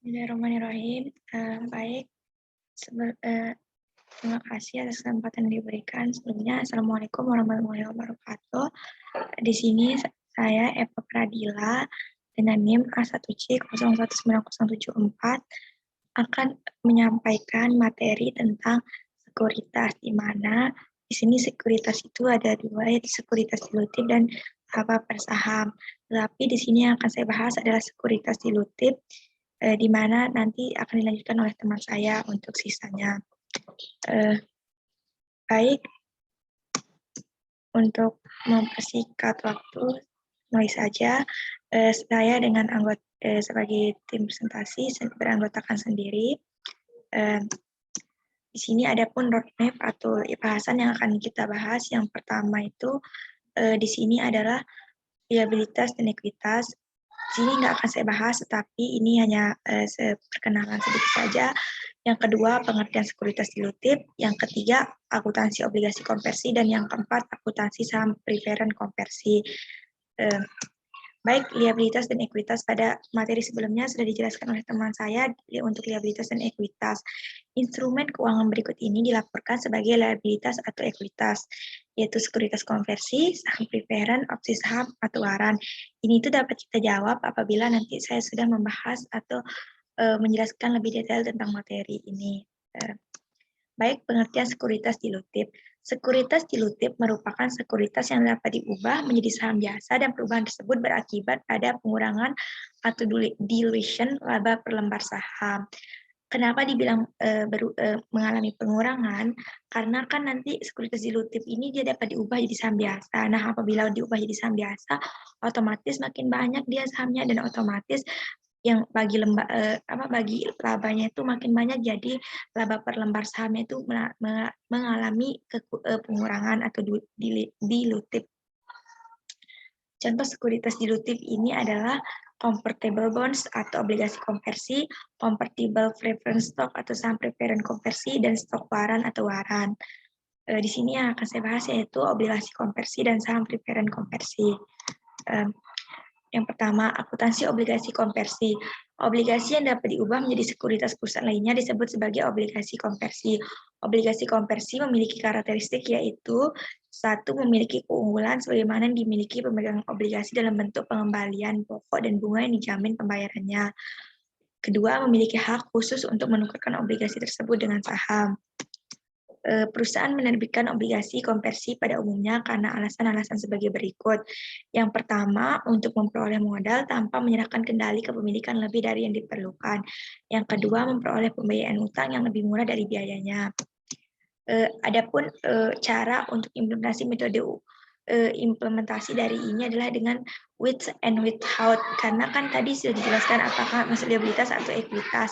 Bismillahirrahmanirrahim. Baik, terima kasih atas kesempatan yang diberikan. Sebelumnya, Assalamualaikum warahmatullahi wabarakatuh. Di sini saya Eva Pradila dengan NIM A1C019074 akan menyampaikan materi tentang sekuritas, di mana di sini sekuritas itu ada dua, yaitu sekuritas dilutif dan laba per saham. Tetapi di sini yang akan saya bahas adalah sekuritas dilutif, di mana nanti akan dilanjutkan oleh teman saya untuk sisanya. Baik, untuk mempersingkat waktu, mulai saja. Saya dengan anggota sebagai tim presentasi beranggotakan sendiri. Di sini ada pun roadmap atau bahasan yang akan kita bahas. Yang pertama itu di sini adalah liabilitas dan ekuitas. Di sini nggak akan saya bahas, tetapi ini hanya perkenalan sedikit saja. Yang kedua, pengertian sekuritas dilutif. Yang ketiga, akuntansi obligasi konversi. Dan yang keempat, akuntansi saham preferen konversi. Baik, liabilitas dan ekuitas pada materi sebelumnya sudah dijelaskan oleh teman saya untuk liabilitas dan ekuitas. Instrumen keuangan berikut ini dilaporkan sebagai liabilitas atau ekuitas, yaitu sekuritas konversi, saham preferen, opsi saham, atau waran. Ini itu dapat kita jawab apabila nanti saya sudah membahas atau menjelaskan lebih detail tentang materi ini. Baik, pengertian sekuritas dilutif. Sekuritas dilutif merupakan sekuritas yang dapat diubah menjadi saham biasa dan perubahan tersebut berakibat pada pengurangan atau dilution laba per lembar saham. Kenapa dibilang mengalami pengurangan? Karena kan nanti sekuritas dilutif ini dia dapat diubah jadi saham biasa. Nah, apabila diubah jadi saham biasa, otomatis makin banyak dia sahamnya dan otomatis yang bagi bagi labanya itu makin banyak, jadi laba per lembar sahamnya itu mengalami pengurangan atau dilutif. Contoh sekuritas dilutif ini adalah convertible bonds atau obligasi konversi, convertible preference stock atau saham preferen konversi, dan stok waran atau waran. Di sini yang akan saya bahas yaitu obligasi konversi dan saham preferen konversi. Yang pertama, akuntansi obligasi konversi. Obligasi yang dapat diubah menjadi sekuritas perusahaan lainnya disebut sebagai obligasi konversi. Obligasi konversi memiliki karakteristik yaitu satu, memiliki keunggulan sebagaimana yang dimiliki pemegang obligasi dalam bentuk pengembalian pokok dan bunga yang dijamin pembayarannya. Kedua, memiliki hak khusus untuk menukarkan obligasi tersebut dengan saham. Perusahaan menerbitkan obligasi konversi pada umumnya karena alasan-alasan sebagai berikut. Yang pertama, untuk memperoleh modal tanpa menyerahkan kendali kepemilikan lebih dari yang diperlukan. Yang kedua, memperoleh pembiayaan utang yang lebih murah dari biayanya. Adapun cara untuk implementasi metode implementasi dari ini adalah dengan with and without, karena kan tadi sudah dijelaskan apakah maksud liabilitas atau ekuitas.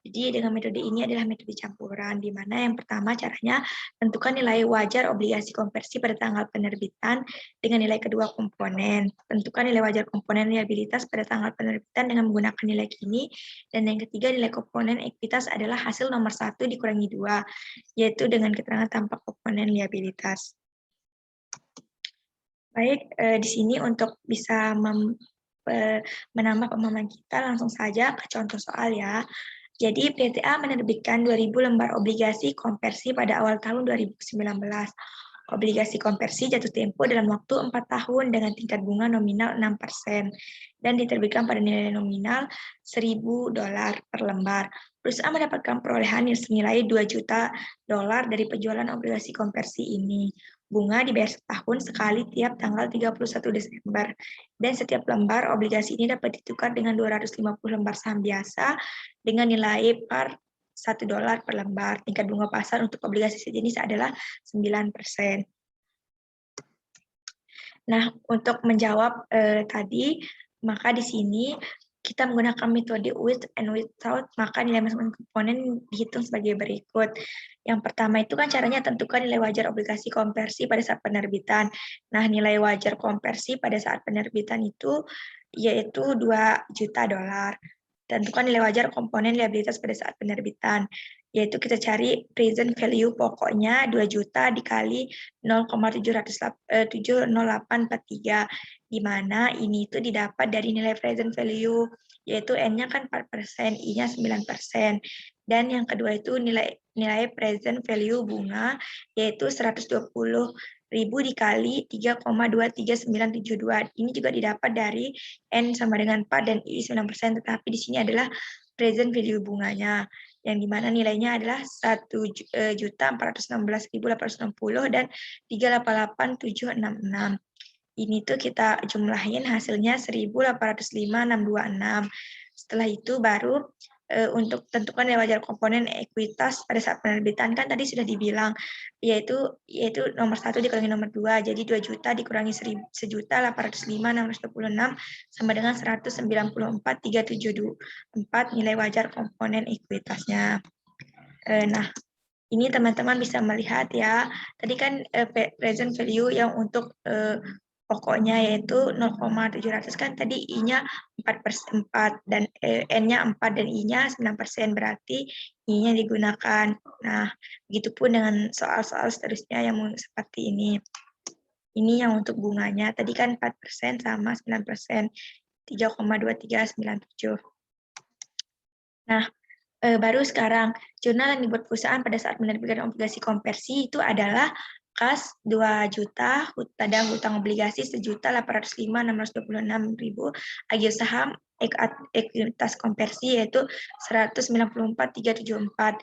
Jadi dengan metode ini adalah metode campuran, di mana yang pertama caranya tentukan nilai wajar obligasi konversi pada tanggal penerbitan dengan nilai kedua komponen. Tentukan nilai wajar komponen liabilitas pada tanggal penerbitan dengan menggunakan nilai kini, dan yang ketiga nilai komponen ekuitas adalah hasil nomor 1 dikurangi 2, yaitu dengan keterangan tanpa komponen liabilitas. Baik, di sini untuk bisa menambah pemahaman kita, langsung saja ke contoh soal ya. Jadi PTA menerbitkan 2.000 lembar obligasi konversi pada awal tahun 2019. Obligasi konversi jatuh tempo dalam waktu 4 tahun dengan tingkat bunga nominal 6% dan diterbitkan pada nilai nominal $1.000 per lembar. Perusahaan mendapatkan perolehan senilai $2 juta dari penjualan obligasi konversi ini. Bunga dibayar setahun sekali tiap tanggal 31 Desember. Dan setiap lembar obligasi ini dapat ditukar dengan 250 lembar saham biasa dengan nilai per $1 per lembar. Tingkat bunga pasar untuk obligasi sejenis adalah 9%. Nah, untuk menjawab tadi, maka di sini kita menggunakan metode with and without, maka nilai masing-masing komponen dihitung sebagai berikut. Yang pertama itu kan caranya tentukan nilai wajar obligasi konversi pada saat penerbitan. Nah, nilai wajar konversi pada saat penerbitan itu yaitu $2 juta. tentukan nilai wajar komponen liabilitas pada saat penerbitan. Yaitu kita cari present value pokoknya 2 juta dikali 0,70843, di mana ini itu didapat dari nilai present value, yaitu N-nya kan 4%, I-nya 9%. Dan yang kedua itu nilai present value bunga, yaitu 120.000 dikali 3,23972. Ini juga didapat dari N sama dengan 4 dan I 9%, tetapi di sini adalah present value bunganya, yang dimana nilainya adalah 1.416.860 dan 388.766. Ini tuh kita jumlahin hasilnya 1.805.626. Setelah itu baru untuk tentukan nilai wajar komponen ekuitas pada saat penerbitan, kan tadi sudah dibilang, yaitu nomor 1 dikurangi nomor 2, jadi 2 juta dikurangi 1.805.626 sama dengan 194.374 nilai wajar komponen ekuitasnya. Nah, ini teman-teman bisa melihat ya, tadi kan present value yang untuk pokoknya yaitu 0,700 kan tadi I-nya 4% dan N-nya 4 dan I-nya 9%, berarti I-nya digunakan. Nah, begitupun dengan soal-soal seterusnya yang seperti ini. Ini yang untuk bunganya, tadi kan 4% sama 9%, 3,2397. Nah, baru sekarang, jurnal yang dibuat perusahaan pada saat menerbitkan obligasi konversi itu adalah kas 2 juta, pada hutang obligasi 1.805.626.000, agio saham ekuitas konversi yaitu 194.374.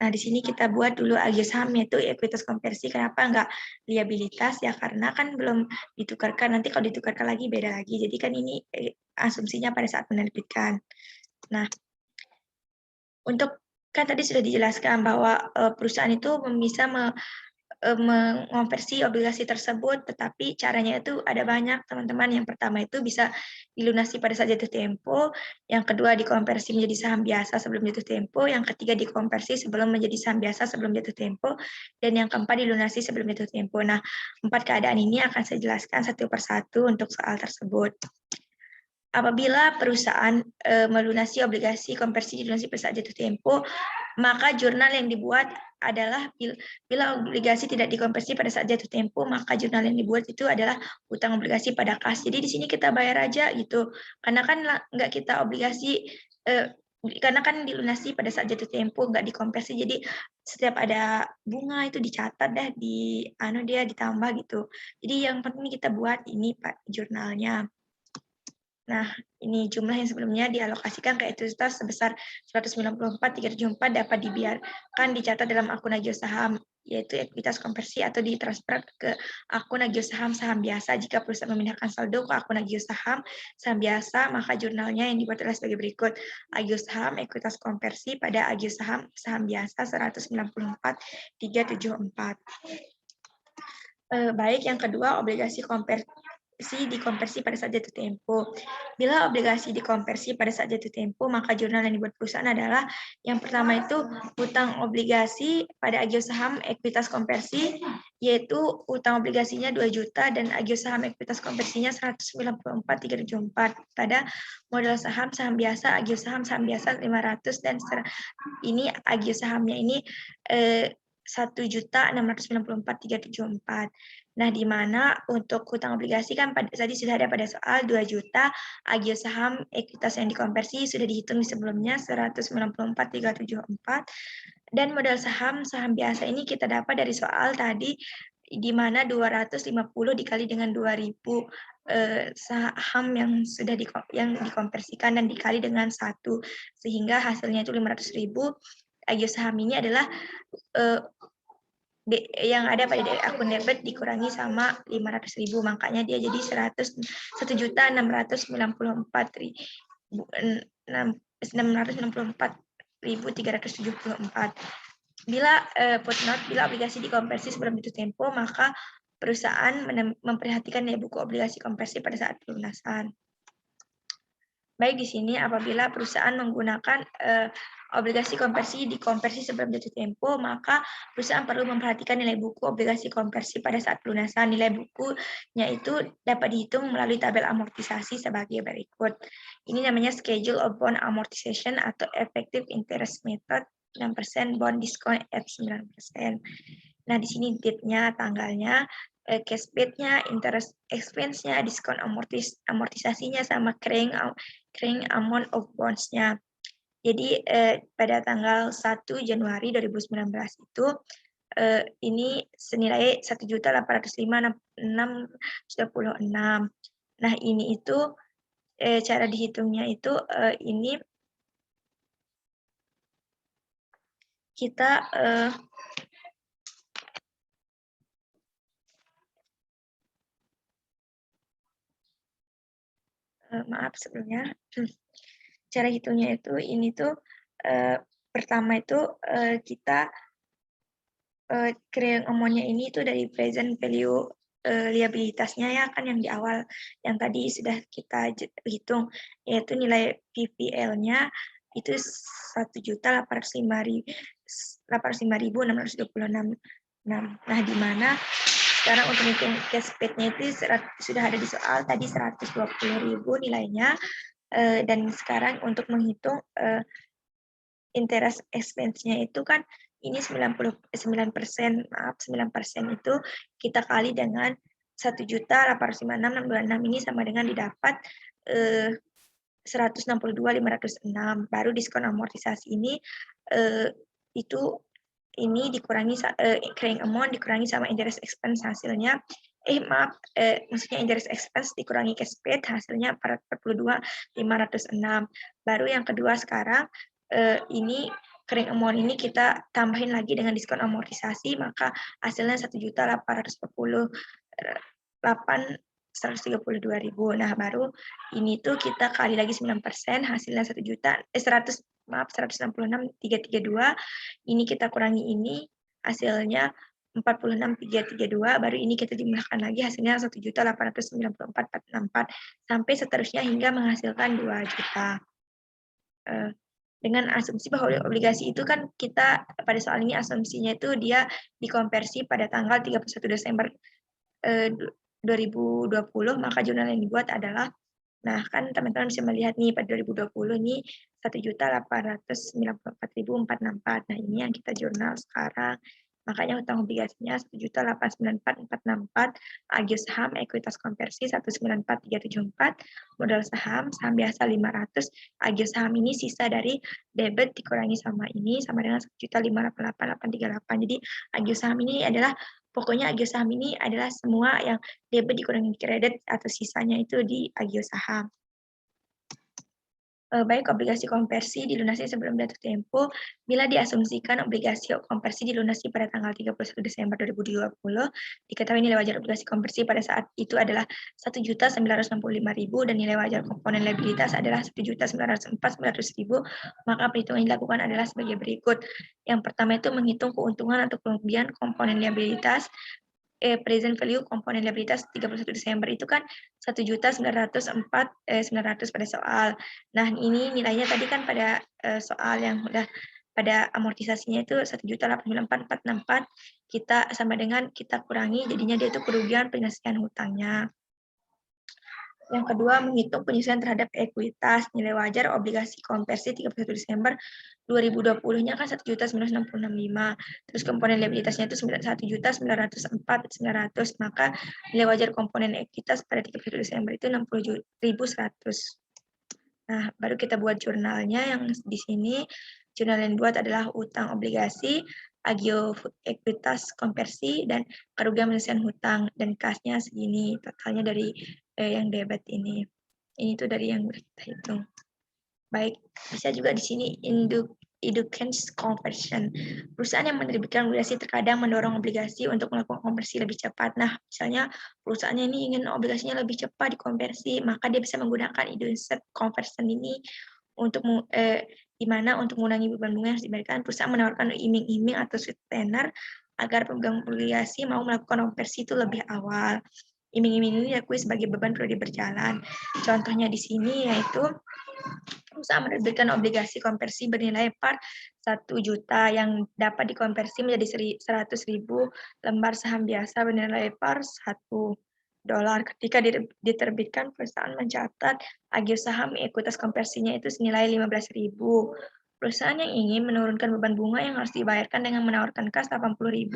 Nah, di sini kita buat dulu agio saham yaitu ekuitas konversi. Kenapa enggak liabilitas? Ya karena kan belum ditukarkan, nanti kalau ditukarkan lagi beda lagi. Jadi kan ini asumsinya pada saat menerbitkan. Nah, untuk kan tadi sudah dijelaskan bahwa perusahaan itu bisa mengonversi obligasi tersebut, tetapi caranya itu ada banyak, teman-teman. Yang pertama itu bisa dilunasi pada saat jatuh tempo, yang kedua dikonversi menjadi saham biasa sebelum jatuh tempo, yang ketiga dikonversi sebelum menjadi saham biasa sebelum jatuh tempo, dan yang keempat dilunasi sebelum jatuh tempo. Nah, 4 keadaan ini akan saya jelaskan satu persatu untuk soal tersebut. Apabila perusahaan melunasi obligasi konversi dilunasi pada saat jatuh tempo, maka jurnal yang dibuat adalah bila obligasi tidak dikonversi pada saat jatuh tempo, maka jurnal yang dibuat itu adalah hutang obligasi pada kas. Jadi di sini kita bayar aja gitu, karena kan nggak kita obligasi, karena kan dilunasi pada saat jatuh tempo, nggak dikonversi. Jadi setiap ada bunga itu dicatat dah di dia ditambah gitu. Jadi yang penting kita buat ini Pak jurnalnya. Nah, ini jumlah yang sebelumnya dialokasikan ke ekuitas sebesar 194.374 dapat dibiarkan dicatat dalam akun agio saham, yaitu ekuitas konversi, atau ditransfer ke akun agio saham biasa. Jika perusahaan memindahkan saldo ke akun agio saham biasa, maka jurnalnya yang dibuat adalah sebagai berikut. Agio saham ekuitas konversi pada agio saham biasa 194.374. Baik, yang kedua obligasi konversi dikonversi pada saat jatuh tempo. Bila obligasi dikonversi pada saat jatuh tempo, maka jurnal yang dibuat perusahaan adalah yang pertama itu hutang obligasi pada agio saham ekuitas konversi, yaitu hutang obligasinya 2 juta dan agio saham ekuitas konversinya 194.374 pada modal saham biasa, agio saham biasa 500, dan ini agio sahamnya ini 1.694.374. Nah, di mana untuk hutang obligasi kan tadi sudah ada pada soal 2 juta, agio saham ekuitas yang dikonversi sudah dihitung sebelumnya 194.374, dan modal saham biasa ini kita dapat dari soal tadi, di mana 250 dikali dengan 2.000 saham yang sudah dikonversikan dan dikali dengan 1, sehingga hasilnya itu 500.000. Agio saham ini adalah yang ada pada akun debit dikurangi sama 500.000, makanya dia jadi 1.664.374. Bila footnote, bila obligasi dikonversi sebelum jatuh tempo, maka perusahaan memperhatikan nilai buku obligasi konversi pada saat pelunasan. Baik, di sini apabila perusahaan menggunakan obligasi konversi dikonversi sebelum jatuh tempo, maka perusahaan perlu memperhatikan nilai buku obligasi konversi pada saat pelunasan. Nilai bukunya itu dapat dihitung melalui tabel amortisasi sebagai berikut. Ini namanya schedule of bond amortization atau effective interest method 6% bond discount at 9%. Nah, di sini date-nya, tanggalnya, cash paid-nya, interest expense-nya, diskon amortisasinya, sama carrying amount of bonds-nya. Jadi pada tanggal 1 Januari 2019 itu ini senilai 1.805.626. Nah, ini itu cara dihitungnya itu ini kita maaf sebelumnya. Cara hitungnya itu ini tuh pertama itu kita carrying amount-nya ini itu dari present value liabilitasnya ya kan yang di awal yang tadi sudah kita hitung, yaitu nilai PPL-nya itu 1.805.626. Nah, di mana sekarang untuk menghitung cash paid-nya itu sudah ada di soal tadi 120.000 nilainya, dan sekarang untuk menghitung interest expense-nya itu kan ini 99%, maaf 9% itu kita kali dengan 1.856.626 ini sama dengan didapat 162.506. Baru diskon amortisasi ini itu ini dikurangi carrying amount dikurangi sama interest expense hasilnya maksudnya interest expense dikurangi cash paid hasilnya 442.506. Baru yang kedua sekarang ini carrying amount ini kita tambahin lagi dengan diskon amortisasi, maka hasilnya 1.848.132.000. Nah, baru ini tuh kita kali lagi 9%, hasilnya 166.332. Ini kita kurangi ini, hasilnya 46.332, baru ini kita jumlahkan lagi hasilnya 1.894.464 sampai seterusnya hingga menghasilkan 2 juta. Dengan asumsi bahwa obligasi itu kan kita pada soal ini asumsinya itu dia dikonversi pada tanggal 31 Desember 2020, maka jurnal yang dibuat adalah, nah kan teman-teman bisa melihat nih pada 2020 ini 1.894.464. Nah, ini yang kita jurnal sekarang. Makanya hutang obligasinya 1.894.464, agio saham ekuitas konversi 194.374, modal saham biasa 500, agio saham ini sisa dari debit dikurangi sama ini sama dengan 1.588.838. Jadi agio saham ini adalah pokoknya agio saham ini adalah semua yang debit dikurangi kredit atau sisanya itu di agio saham. Baik obligasi konversi dilunasi sebelum jatuh tempo bila diasumsikan obligasi konversi dilunasi pada tanggal 31 Desember 2020, diketahui nilai wajar obligasi konversi pada saat itu adalah 1.965.000 dan nilai wajar komponen liabilitas adalah 1.904.900.000, maka perhitungan yang dilakukan adalah sebagai berikut. Yang pertama itu menghitung keuntungan atau kerugian komponen liabilitas present value komponen liabilitas 31 Desember itu kan 1.904.900 pada soal. Nah, ini nilainya tadi kan pada soal yang udah pada amortisasinya itu 1.894.464 kita sama dengan kita kurangi jadinya dia itu kerugian penyelesaian hutangnya. Yang kedua, menghitung penyesuaian terhadap ekuitas nilai wajar obligasi konversi 31 Desember 2020-nya kan 1.965.000. Terus komponen liabilitasnya itu 1.904.900, maka nilai wajar komponen ekuitas pada 31 Desember itu 60.100. Nah, baru kita buat jurnalnya yang di sini. Jurnal yang dibuat adalah utang obligasi, agio ekuitas konversi, dan kerugian penyelesaian hutang, dan kasnya segini totalnya dari yang debit ini. Ini tuh dari yang kita hitung. Baik, bisa juga di sini inducance conversion. Perusahaan yang menerbitkan obligasi terkadang mendorong obligasi untuk melakukan konversi lebih cepat. Nah, misalnya perusahaannya ini ingin obligasinya lebih cepat dikonversi, maka dia bisa menggunakan inducance conversion ini untuk di mana untuk mengurangi beban bunga yang harus diberikan, perusahaan menawarkan iming-iming atau sweetener agar pemegang obligasi mau melakukan konversi itu lebih awal. Iming-iming ini diakui sebagai beban periode berjalan. Contohnya di sini yaitu perusahaan menerbitkan obligasi konversi bernilai par 1 juta yang dapat dikonversi menjadi 100.000 lembar saham biasa bernilai par 1. dolar. Ketika diterbitkan, perusahaan mencatat agio saham ekuitas konversinya itu senilai 15.000. Perusahaan yang ingin menurunkan beban bunga yang harus dibayarkan dengan menawarkan kas 80.000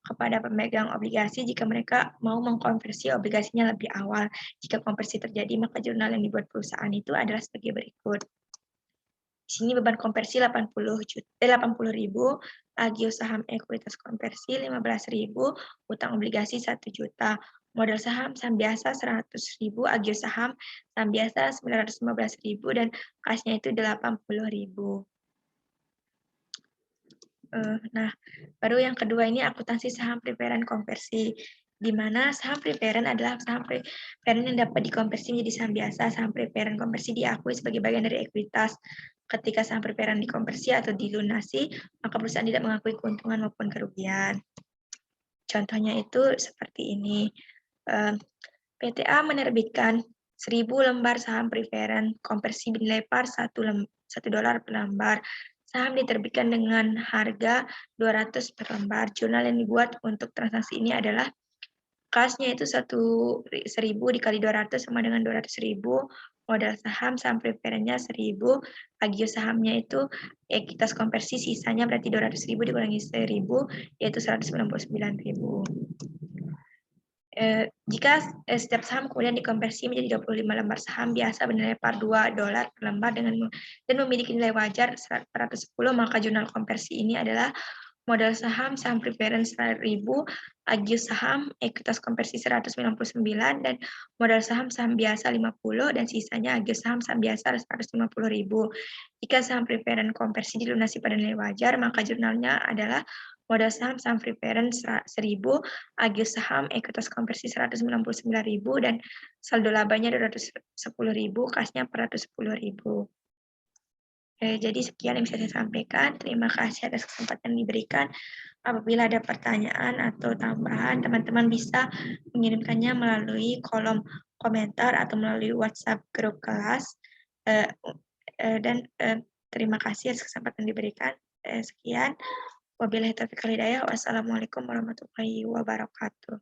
kepada pemegang obligasi jika mereka mau mengkonversi obligasinya lebih awal. Jika konversi terjadi, maka jurnal yang dibuat perusahaan itu adalah sebagai berikut. Di sini beban konversi 80.000, agio saham ekuitas konversi 15.000, utang obligasi 1 juta. Modal saham biasa 100.000, agio saham biasa 915.000, dan kasnya itu 80.000. Nah, baru yang kedua ini akuntansi saham preferred konversi, di mana saham preferred adalah saham preferred yang dapat dikonversi menjadi saham biasa. Saham preferred konversi diakui sebagai bagian dari ekuitas. Ketika saham preferred dikonversi atau dilunasi, maka perusahaan tidak mengakui keuntungan maupun kerugian. Contohnya itu seperti ini. PTA menerbitkan 1.000 lembar saham preferred konversi bernilai par $1 per lembar. Saham diterbitkan dengan harga 200 per lembar. Jurnal yang dibuat untuk transaksi ini adalah kasnya itu 1.000 dikali 200 sama dengan 200.000. Modal saham preferred-nya 1.000. Agio sahamnya itu ekuitas konversi, sisanya berarti 200.000 dikurangi 1.000, yaitu 199.000. Jika setiap saham kemudian dikonversi menjadi 25 lembar saham biasa bernilai par $2 per lembar dan memiliki nilai wajar 110, maka jurnal konversi ini adalah modal saham preferred 1.000, agio saham ekuitas konversi 199, dan modal saham biasa 50, dan sisanya agio saham biasa 150.000. Jika saham preferred konversi dilunasi pada nilai wajar, maka jurnalnya adalah modal saham preferred 1.000, agio saham ekuitas konversi 199.000, dan saldo labanya 210.000, kasnya 410.000. Jadi sekian yang bisa saya sampaikan. Terima kasih atas kesempatan yang diberikan. Apabila ada pertanyaan atau tambahan, teman-teman bisa mengirimkannya melalui kolom komentar atau melalui WhatsApp grup kelas. Dan terima kasih atas kesempatan diberikan. Sekian. Wabillahi taufiq wal hidayah. Wassalamualaikum warahmatullahi wabarakatuh.